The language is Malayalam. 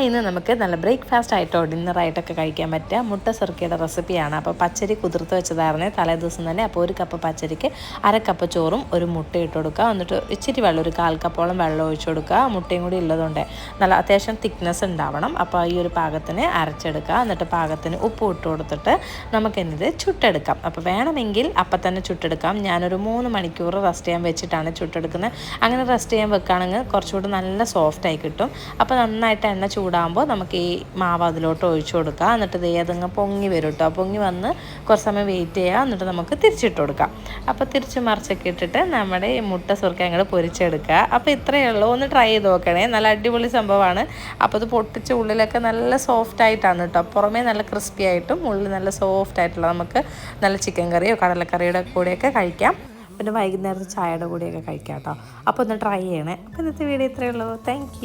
ഇന്ന് നമുക്ക് നല്ല ബ്രേക്ക്ഫാസ്റ്റ് ആയിട്ടോ ഡിന്നറായിട്ടൊക്കെ കഴിക്കാൻ പറ്റുക മുട്ട സുർക്കയുടെ റെസിപ്പിയാണ്. അപ്പോൾ പച്ചരി കുതിർത്ത് വെച്ചതായിരുന്നേ തലേ ദിവസം തന്നെ. അപ്പോൾ ഒരു കപ്പ് പച്ചരിക്ക് അര കപ്പ് ചോറും ഒരു മുട്ട ഇട്ട് കൊടുക്കുക. എന്നിട്ട് ഇച്ചിരി വെള്ളം, ഒരു 1/4 കപ്പോളം വെള്ളം ഒഴിച്ച് കൊടുക്കുക. മുട്ടയും കൂടി ഉള്ളതുകൊണ്ട് നല്ല അത്യാവശ്യം തിക്നെസ് ഉണ്ടാവണം. അപ്പോൾ ഈ ഒരു പാകത്തിന് അരച്ചെടുക്കുക. എന്നിട്ട് പാകത്തിന് ഉപ്പ് ഇട്ട് കൊടുത്തിട്ട് നമുക്കിത് ചുട്ടെടുക്കാം. അപ്പോൾ വേണമെങ്കിൽ അപ്പം തന്നെ ചുട്ടെടുക്കാം. ഞാനൊരു 3 മണിക്കൂർ റെസ്റ്റ് ചെയ്യാൻ വെച്ചിട്ടാണ് ചുട്ടെടുക്കുന്നത്. അങ്ങനെ റെസ്റ്റ് ചെയ്യാൻ വെക്കുകയാണെങ്കിൽ കുറച്ചുകൂടി നല്ല സോഫ്റ്റായി കിട്ടും. അപ്പോൾ നന്നായിട്ട് എണ്ണ ചൂടാകുമ്പോൾ നമുക്ക് ഈ മാവ് അതിലോട്ട് ഒഴിച്ചു കൊടുക്കുക. എന്നിട്ട് അതങ്ങ് പൊങ്ങി വരും കേട്ടോ. പൊങ്ങി വന്ന് കുറച്ച് സമയം വെയിറ്റ് ചെയ്യുക. എന്നിട്ട് നമുക്ക് തിരിച്ചിട്ട് കൊടുക്കാം. അപ്പോൾ തിരിച്ച് മറിച്ചൊക്കെ ഇട്ടിട്ട് നമ്മുടെ ഈ മുട്ട സുർക്ക അങ്ങോട്ട് പൊരിച്ചെടുക്കുക. അപ്പോൾ ഇത്രയേ ഉള്ളൂ. ഒന്ന് ട്രൈ ചെയ്ത് നോക്കണേ. നല്ല അടിപൊളി സംഭവമാണ്. അപ്പോൾ ഇത് പൊട്ടിച്ച് ഉള്ളിലൊക്കെ നല്ല സോഫ്റ്റ് ആയിട്ടാണ് കേട്ടോ. പുറമേ നല്ല ക്രിസ്പി ആയിട്ടും ഉള്ളിൽ നല്ല സോഫ്റ്റ് ആയിട്ടുള്ള നമുക്ക് നല്ല ചിക്കൻ കറിയോ കടലക്കറിയുടെ കൂടെയൊക്കെ കഴിക്കാം. പിന്നെ വൈകുന്നേരത്തെ ചായയുടെ കൂടെയൊക്കെ കഴിക്കാം കേട്ടോ. അപ്പോൾ ഒന്ന് ട്രൈ ചെയ്യണേ. അപ്പോൾ ഇന്നത്തെ വീഡിയോ ഇത്രയേ ഉള്ളൂ. താങ്ക്